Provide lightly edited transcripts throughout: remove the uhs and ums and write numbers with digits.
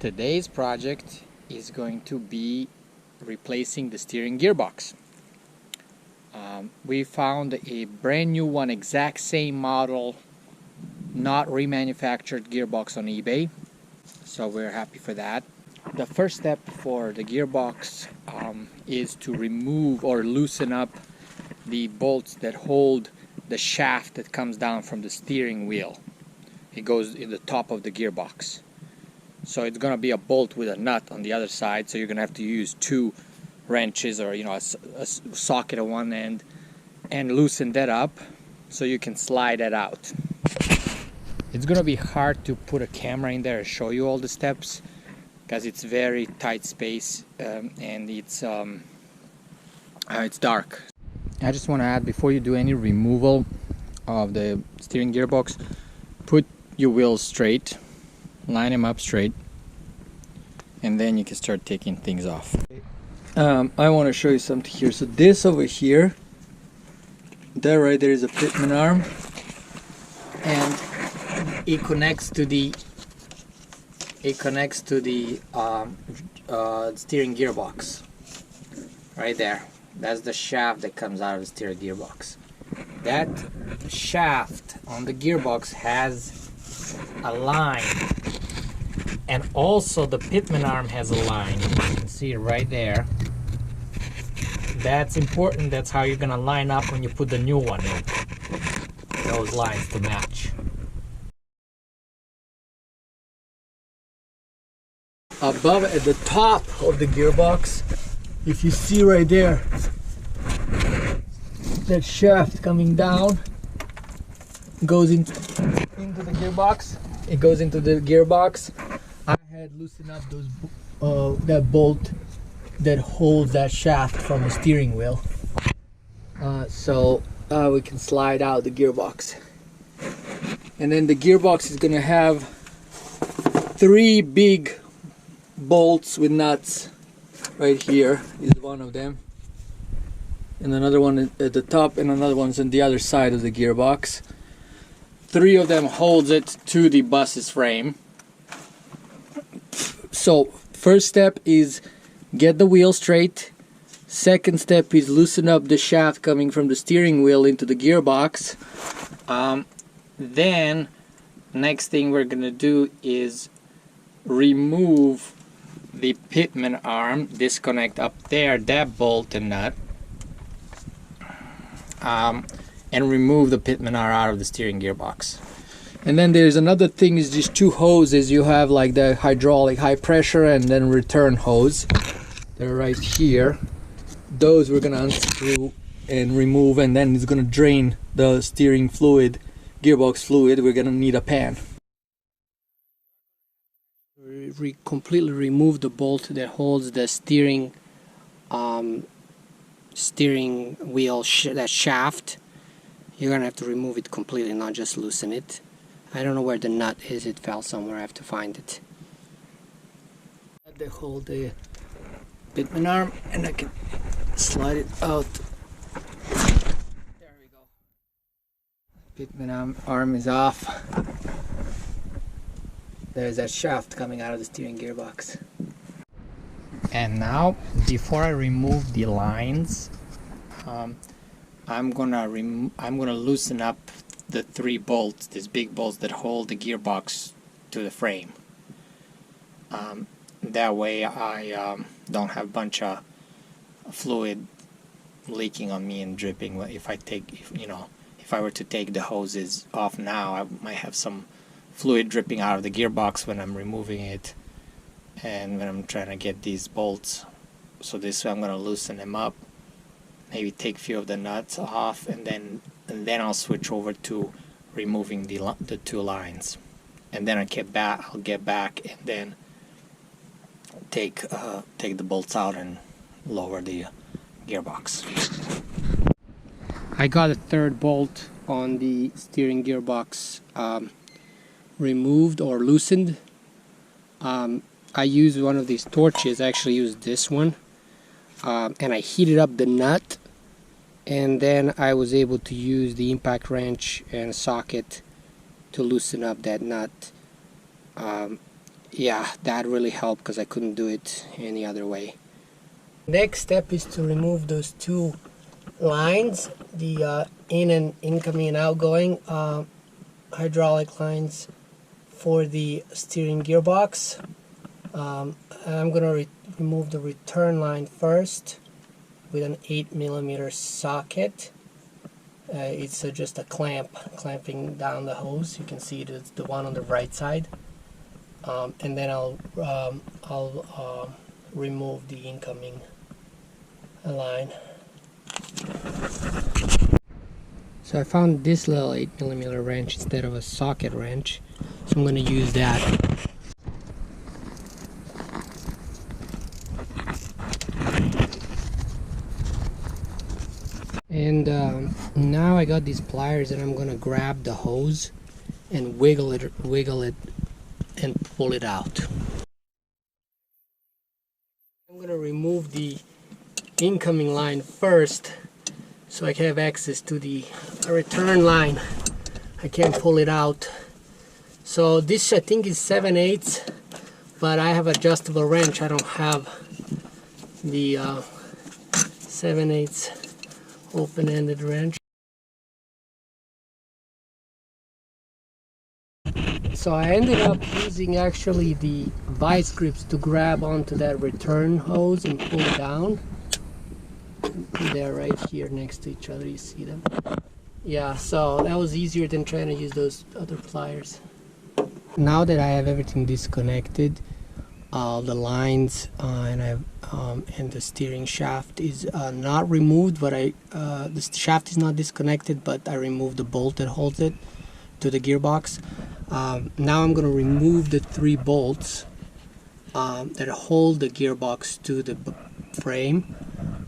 Today's project is going to be replacing the steering gearbox. We found a brand new one, exact same model, not remanufactured gearbox on eBay, so we're happy for that. The first step for the gearbox is to remove or loosen up the bolts that hold the shaft that comes down from the steering wheel. It goes in the top of the gearbox. So it's going to be a bolt with a nut on the other side, so you're going to have to use two wrenches or a socket at one end and loosen that up so you can slide that out. It's going to be hard to put a camera in there and show you all the steps because it's very tight space and it's dark. I just want to add, before you do any removal of the steering gearbox, put your wheels straight, line them up straight, and then you can start taking things off. I want to show you something here. So this over here, that right there is a pitman arm, and it connects to the steering gearbox right there. That's the shaft that comes out of the steering gearbox. That shaft on the gearbox has a line, and also the pitman arm has a line. You can see it right there. That's important. That's how you're gonna line up when you put the new one in. Those lines to match. Above, at the top of the gearbox, if you see right there, that shaft coming down goes into the gearbox. It goes into the gearbox. I had loosened up those that bolt that holds that shaft from the steering wheel, so we can slide out the gearbox. And then the gearbox is gonna have three big bolts with nuts. Right here is one of them, and another one at the top, and another one's on the other side of the gearbox. Three of them holds it to the bus's frame. So first step is get the wheel straight. Second step is loosen up the shaft coming from the steering wheel into the gearbox. Then next thing we're gonna do is remove the pitman arm, disconnect up there that bolt and nut, and remove the pitman arm out of the steering gearbox. And then there's another thing, is these two hoses. You have like the hydraulic high pressure and then return hose. They're right here. Those we're gonna unscrew and remove, and then it's gonna drain the steering fluid, gearbox fluid. We're gonna need a pan. Completely remove the bolt that holds the steering wheel, that shaft. You're gonna have to remove it completely, not just loosen it. I don't know where the nut is. It fell somewhere. I have to find it. They hold the pitman arm, and I can slide it out. There we go. Pitman arm is off. There's that shaft coming out of the steering gearbox. And now, before I remove the lines, I'm gonna loosen up the three bolts, these big bolts that hold the gearbox to the frame. That way I don't have a bunch of fluid leaking on me and dripping. If I were to take the hoses off now, I might have some fluid dripping out of the gearbox when I'm removing it and when I'm trying to get these bolts. So this way I'm going to loosen them up, maybe take a few of the nuts off, and then I'll switch over to removing the two lines, and then I'll get back and then take the bolts out and lower the gearbox. I got a third bolt on the steering gearbox removed or loosened. I used one of these torches. I actually used this one, and I heated up the nut, and then I was able to use the impact wrench and socket to loosen up that nut. yeah, that really helped because I couldn't do it any other way. Next step is to remove those two lines, the in and incoming and outgoing hydraulic lines for the steering gearbox. I'm gonna remove the return line first with an 8mm socket. It's just a clamping down the hose. You can see it's the one on the right side, and then I'll remove the incoming line. So I found this little 8mm wrench instead of a socket wrench, so I'm going to use that. And now I got these pliers, and I'm going to grab the hose and wiggle it and pull it out. I'm going to remove the incoming line first so I can have access to the return line. I can't pull it out. So this I think is 7/8, but I have adjustable wrench. I don't have the 7/8 open-ended wrench. So I ended up using actually the vice grips to grab onto that return hose and pull it down. They're right here next to each other, you see them? Yeah, so that was easier than trying to use those other pliers. Now that I have everything disconnected, the lines and the steering shaft is not removed, but the shaft is not disconnected, but I removed the bolt that holds it to the gearbox. Now I'm going to remove the 3 bolts that hold the gearbox to the frame.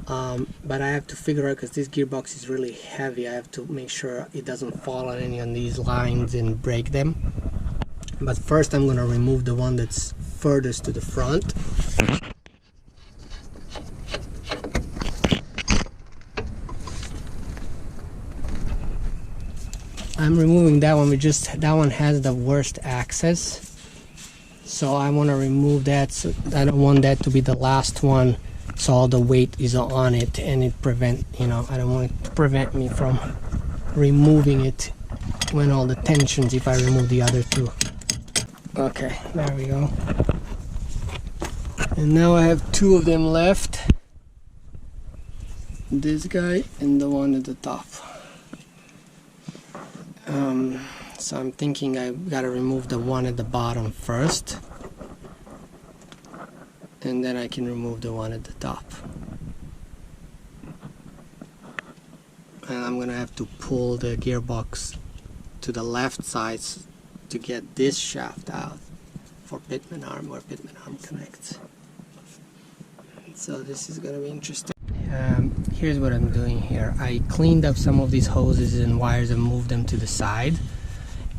But I have to figure out, because this gearbox is really heavy, I have to make sure it doesn't fall on any of these lines and break them. But first I'm going to remove the one that's furthest to the front. I'm removing that one, that one has the worst access. So I want to remove that, so I don't want that to be the last one. So all the weight is on it, and I don't want it to prevent me from removing it when all the tensions, if I remove the other 2. Okay, there we go. And now I have 2 of them left. This guy and the one at the top. So I'm thinking I gotta remove the one at the bottom first, and then I can remove the one at the top. And I'm gonna have to pull the gearbox to the left side to get this shaft out for pitman arm, where pitman arm connects. So this is gonna be interesting. Here's what I'm doing here. I cleaned up some of these hoses and wires and moved them to the side,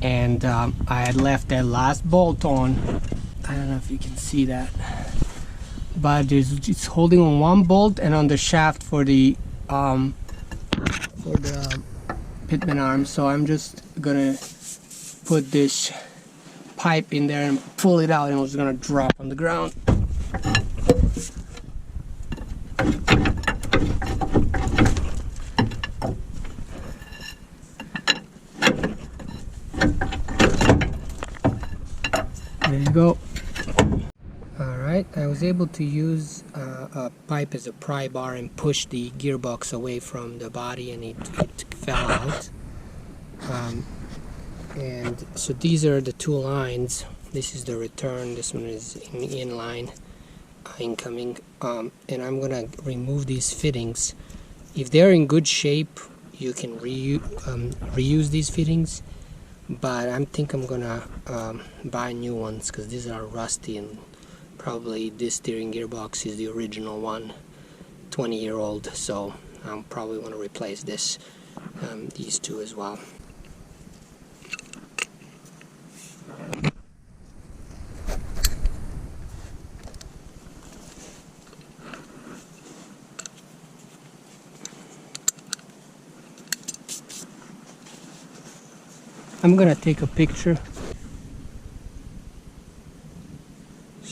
and I had left that last bolt on. I don't know if you can see that, but it's holding on one bolt and on the shaft for the pitman arm. So I'm just gonna put this pipe in there and pull it out, and it's gonna drop on the ground. There you go. Alright, I was able to use a pipe as a pry bar and push the gearbox away from the body, and it fell out. And so these are the 2 lines. This is the return, this one is in line, incoming. And I'm gonna remove these fittings. If they're in good shape, you can reuse these fittings, but I think I'm gonna buy new ones, because these are rusty, and probably this steering gearbox is the original one, 20-year-old, so I'll probably want to replace these 2 as well. I'm gonna take a picture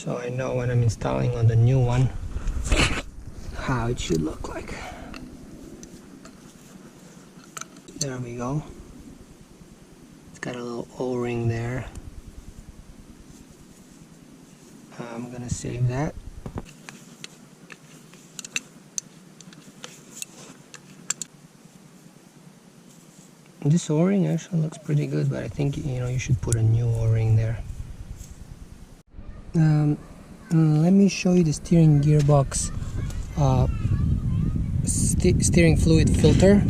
so I know when I'm installing on the new one how it should look like. There we go. It's got a little O-ring there. I'm gonna save that. This O-ring actually looks pretty good, but I think you should put a new O-ring there. Let me show you the steering gearbox steering fluid filter.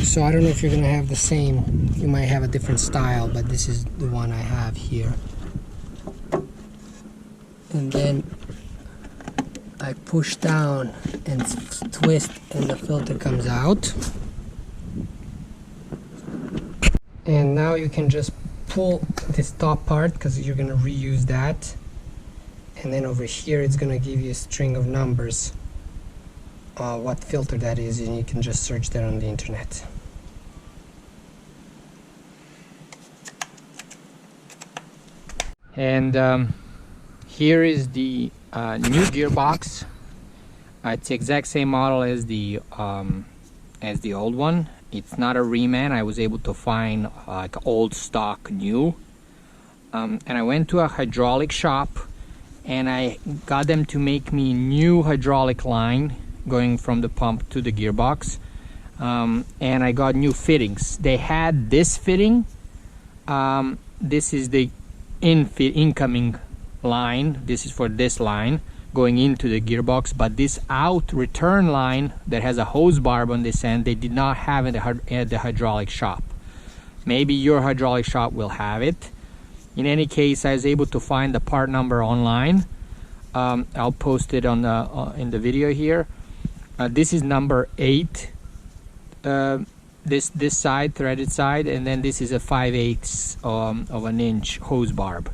So I don't know if you're gonna have the same. You might have a different style, but this is the one I have here. And then I push down and twist, and the filter comes out. And now you can just pull this top part, because you're gonna reuse that. And then over here it's gonna give you a string of numbers, what filter that is, and you can just search that on the internet. And here is the new gearbox. It's the exact same model as the old one. It's not a reman. I was able to find like old stock new, and I went to a hydraulic shop and I got them to make me new hydraulic line going from the pump to the gearbox, and I got new fittings. They had this fitting. This is the incoming line. This is for this line going into the gearbox, but this out return line that has a hose barb on this end, they did not have it at the hydraulic shop. Maybe your hydraulic shop will have it. In any case, I was able to find the part number online. I'll post it on the in the video here. This is number 8, this side, threaded side, and then this is a 5/8 of an inch hose barb.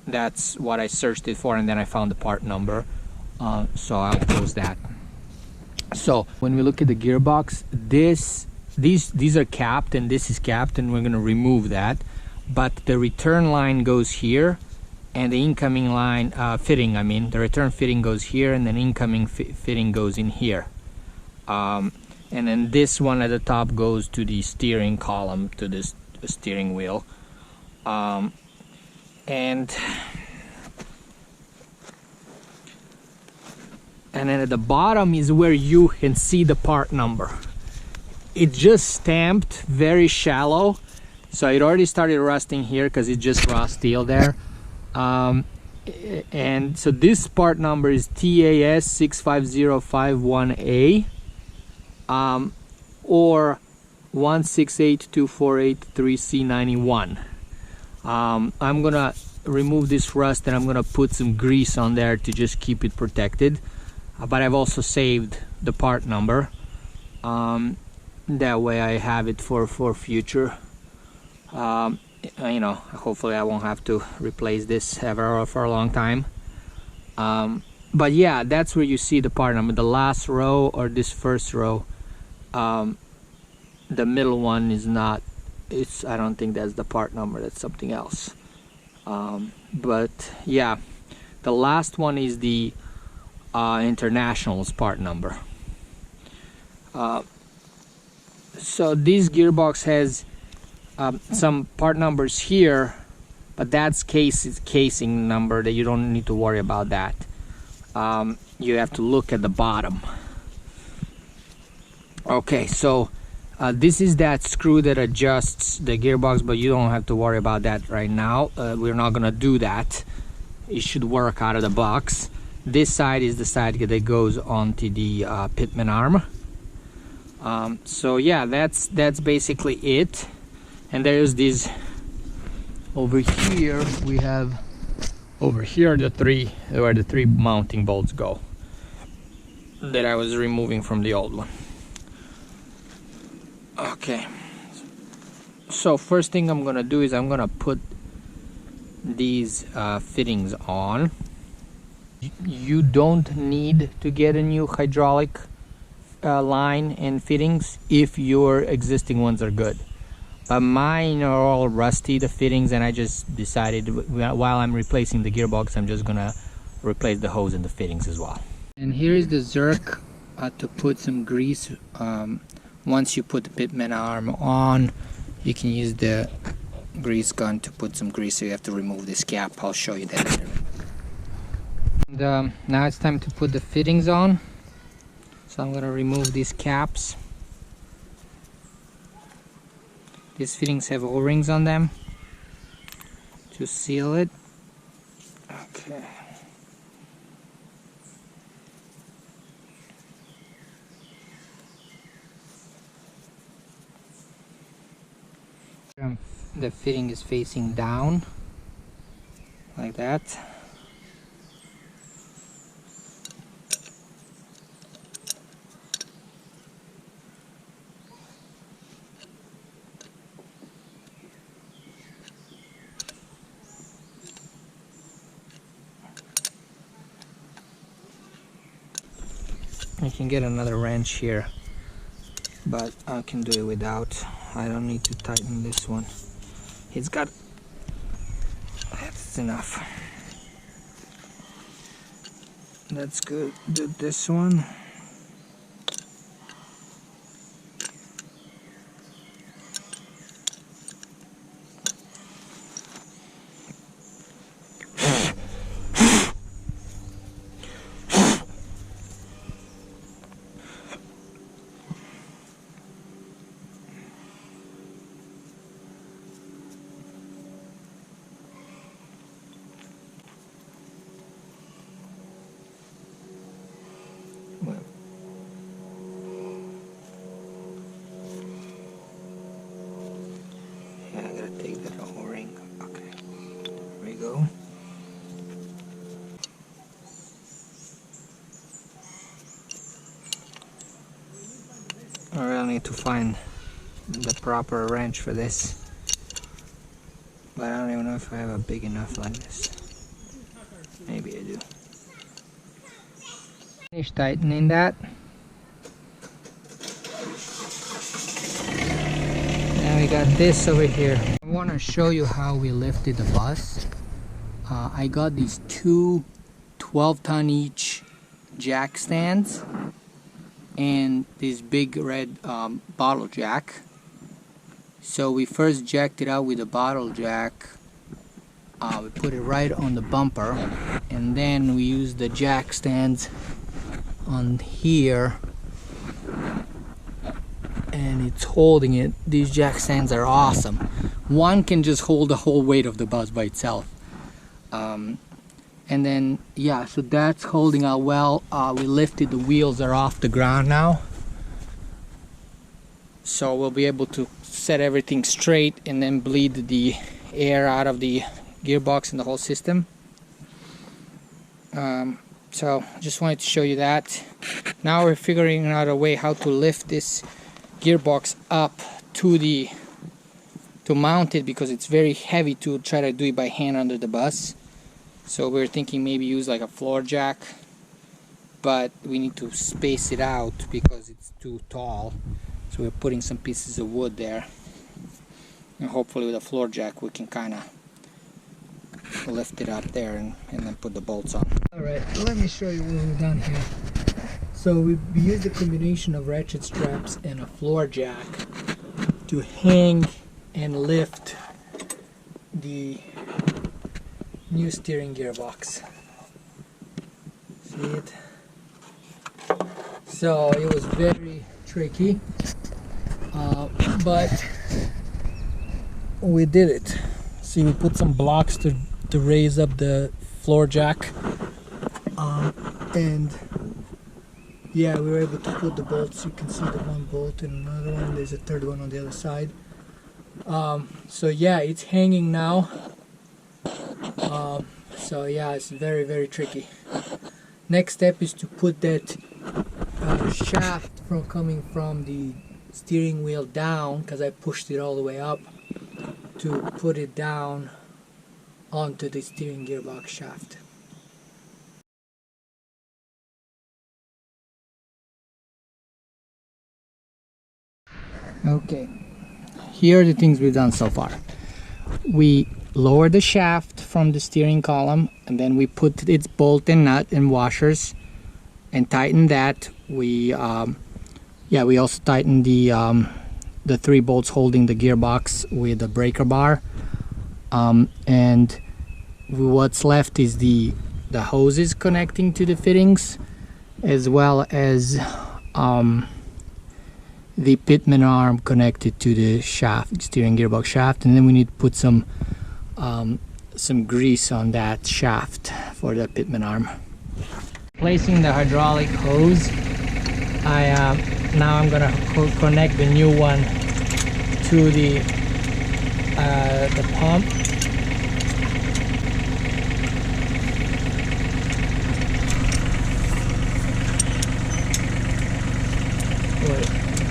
That's what I searched it for, and then I found the part number, so I'll post that. So when we look at the gearbox, these are capped and this is capped, and we're going to remove that, but the return line goes here and the incoming line fitting, I mean the return fitting goes here, and then incoming fitting goes in here, and then this one at the top goes to the steering column, to this steering wheel. And then at the bottom is where you can see the part number. It just stamped very shallow, so it already started rusting here because it's just raw steel there. And so this part number is TAS 65051A, or 1682483C91. I'm gonna remove this rust, and I'm gonna put some grease on there to just keep it protected, but I've also saved the part number, that way I have it for future. Hopefully I won't have to replace this ever for a long time, but yeah, that's where you see the part number. The last row, or this first row, the middle one is not. I don't think that's the part number, that's something else. But yeah, the last one is the International's part number. So this gearbox has some part numbers here, but that's casing number that you don't need to worry about that. You have to look at the bottom. Okay, so this is that screw that adjusts the gearbox, but you don't have to worry about that right now. We're not gonna do that. It should work out of the box. This side is the side that goes onto the pitman arm. So yeah, that's basically it. And there's these over here. We have over here where the three mounting bolts go that I was removing from the old one. Okay, so first thing I'm gonna do is I'm gonna put these fittings on. You don't need to get a new hydraulic line and fittings if your existing ones are good. but mine are all rusty, the fittings, and I just decided while I'm replacing the gearbox, I'm just gonna replace the hose and the fittings as well. And here is the Zerk to put some grease. Once you put the pitman arm on, you can use the grease gun to put some grease, so you have to remove this cap. I'll show you that later. And now it's time to put the fittings on. So I'm gonna remove these caps. These fittings have O-rings on them to seal it. Okay. The fitting is facing down like that. I can get another wrench here, but I can do it without. I don't need to tighten this one. It's got, that's enough. That's good. Do this one. I really need to find the proper wrench for this, but I don't even know if I have a big enough like this. Maybe I do. Finish tightening that. Now we got this over here. I want to show you how we lifted the bus. I got these two 12-ton each jack stands and this big red bottle jack. So we first jacked it out with a bottle jack. We put it right on the bumper, and then we used the jack stands on here, and it's holding it. These jack stands are awesome. One can just hold the whole weight of the bus by itself. And then, yeah, so that's holding out well. We lifted, the wheels are off the ground now. So we'll be able to set everything straight and then bleed the air out of the gearbox and the whole system. So just wanted to show you that. Now we're figuring out a way how to lift this gearbox up to mount it, because it's very heavy to try to do it by hand under the bus. So we're thinking maybe use like a floor jack, but we need to space it out because it's too tall. So we're putting some pieces of wood there, and hopefully with a floor jack we can kind of lift it up there and then put the bolts on. Alright, let me show you what we've done here. So we used a combination of ratchet straps and a floor jack to hang and lift the new steering gearbox. See it? So it was very tricky, but we did it. See, we put some blocks to raise up the floor jack, and yeah, we were able to put the bolts. You can see the one bolt and another one. There's a third one on the other side. So yeah, it's hanging now. So yeah, it's very, very tricky. Next step is to put that shaft from coming from the steering wheel down, because I pushed it all the way up, to put it down onto the steering gearbox shaft. Okay, here are the things we've done so far. We lower the shaft from the steering column, and then we put its bolt and nut and washers and tighten that. We also tightened the 3 bolts holding the gearbox with the breaker bar, and what's left is the hoses connecting to the fittings, as well as the pitman arm connected to the shaft, steering gearbox shaft, and then we need to put some grease on that shaft for the pitman arm. Placing the hydraulic hose, now I'm gonna connect the new one to the pump.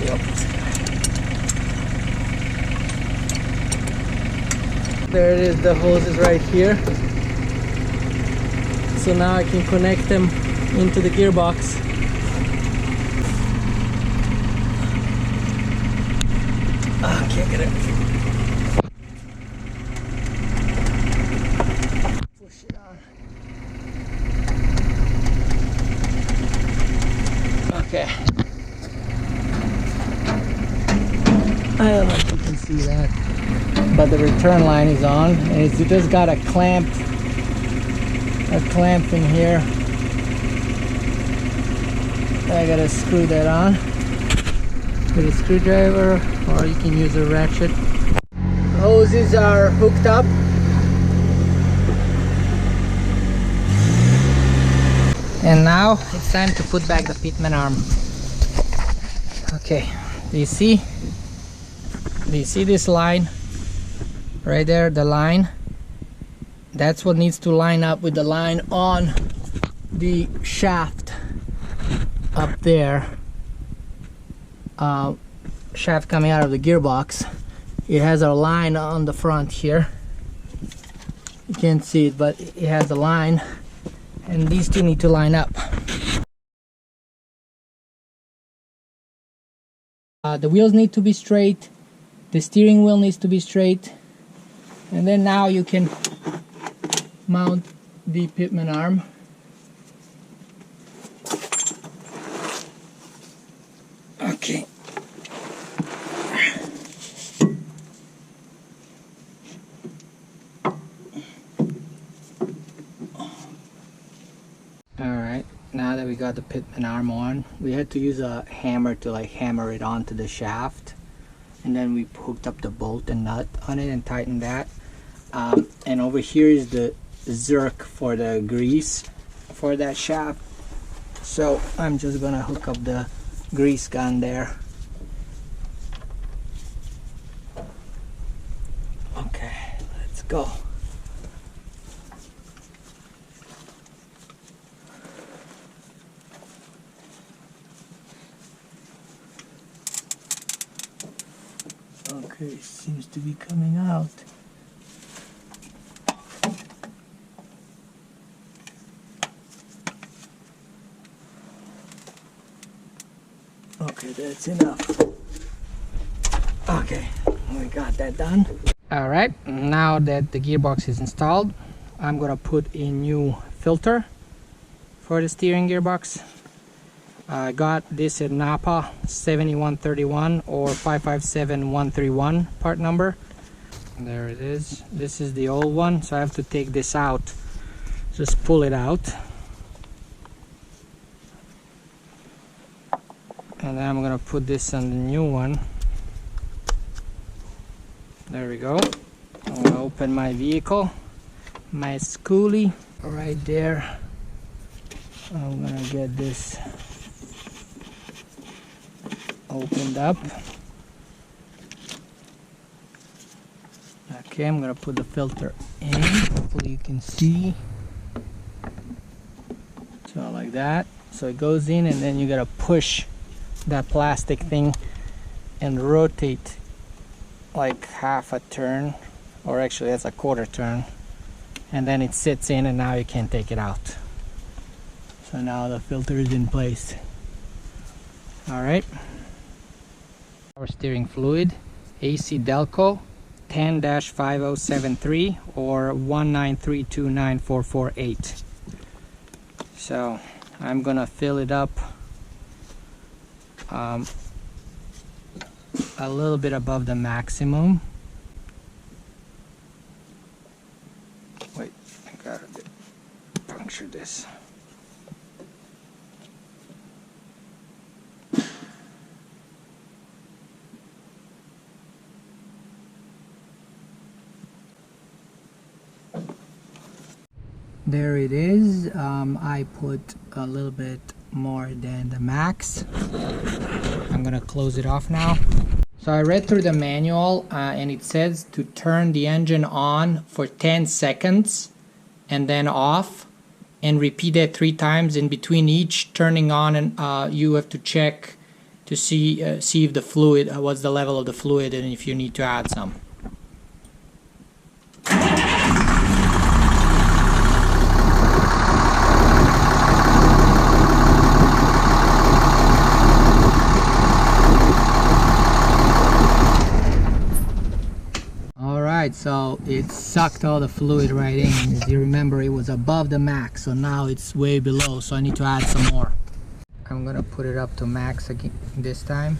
Yep. There it is, the hose is right here. So now I can connect them into the gearbox. I can't get it. Push it on. Okay. I don't know if you can see that, but the return line is on, and it just got a clamp in here. I gotta screw that on with a screwdriver, or you can use a ratchet. Hoses are hooked up. And now it's time to put back the pitman arm. Okay, do you see this line right there? The line, that's what needs to line up with the line on the shaft up there. Shaft coming out of the gearbox. It has a line on the front here. You can't see it, but it has a line, and these two need to line up. The wheels need to be straight. The steering wheel needs to be straight, and then now you can mount the pitman arm. Okay. Alright, now that we got the pitman arm on, we had to use a hammer to hammer it onto the shaft. And then we hooked up the bolt and nut on it and tightened that. And over here is the zerk for the grease for that shaft. So I'm just gonna hook up the grease gun there. Okay, let's go. Okay, it seems to be coming out. Okay, that's enough. Okay, we got that done. Alright, now that the gearbox is installed, I'm gonna put a new filter for the steering gearbox. I got this at Napa 7131 or 557131 part number. There it is. This is the old one, so I have to take this out. Just pull it out. And then I'm gonna put this on the new one. There we go. I'm gonna open my vehicle, my Skoolie, right there. I'm gonna get this opened up. Okay, I'm gonna put the filter in. Hopefully you can see. So like that. So it goes in, and then you gotta push that plastic thing and rotate like half a turn, or actually that's a quarter turn, and then it sits in, and now you can't take it out. So now the filter is in place. All right. Our steering fluid AC Delco 10-5073 or 193294448. So I'm gonna fill it up a little bit above the maximum. Wait, I gotta puncture this. There it is. I put a little bit more than the max. I'm gonna close it off now. So I read through the manual and it says to turn the engine on for 10 seconds and then off, and repeat that 3 times. In between each turning on, and you have to check to see if the fluid, what's the level of the fluid, and if you need to add some. Alright, so it sucked all the fluid right in. As you remember, it was above the max, so now it's way below, so I need to add some more. I'm gonna put it up to max again this time.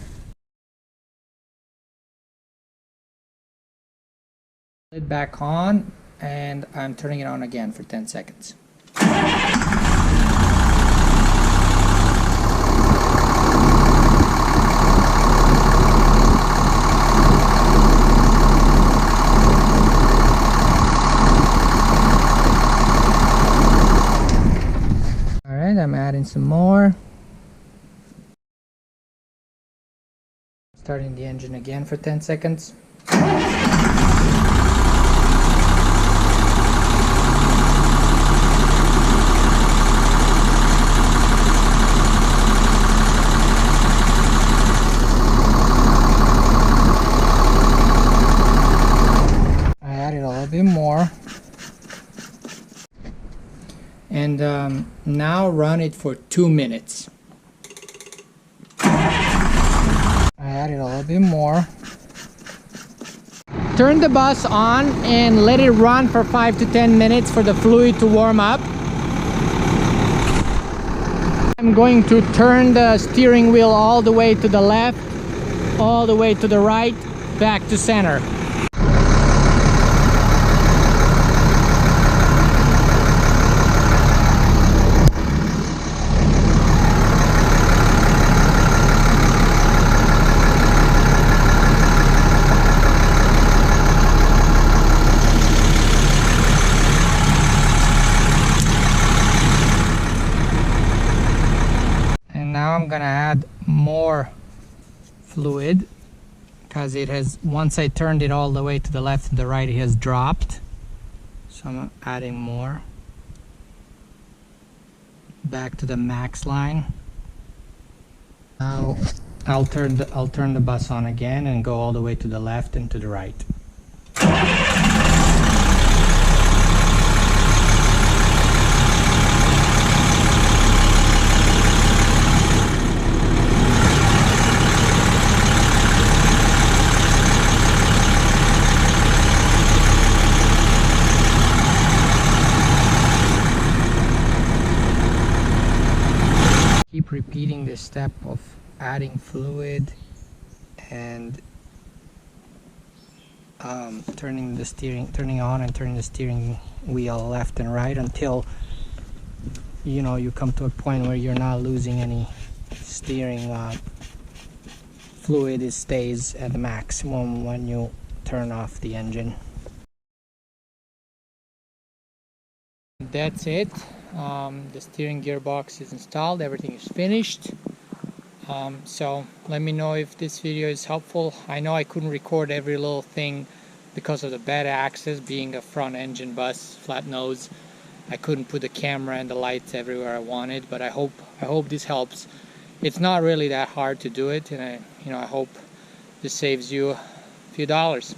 It back on, and I'm turning it on again for 10 seconds. I'm adding some more. Starting the engine again for 10 seconds. I added a little bit more. And now run it for 2 minutes. I added a little bit more. Turn the bus on and let it run for 5 to 10 minutes for the fluid to warm up. I'm going to turn the steering wheel all the way to the left, all the way to the right, back to center. Now I'm gonna add more fluid because it has, once I turned it all the way to the left and the right, it has dropped. So I'm adding more back to the max line. Now I'll turn the bus on again and go all the way to the left and to the right. Keep repeating this step of adding fluid and turning on and turning the steering wheel left and right until you come to a point where you're not losing any steering fluid. It stays at the maximum when you turn off the engine. That's it. The steering gearbox is installed, everything is finished. So let me know if this video is helpful. I know I couldn't record every little thing because of the bad access, being a front engine bus, flat nose. I couldn't put the camera and the lights everywhere I wanted, but I hope this helps. It's not really that hard to do it, and I hope this saves you a few dollars.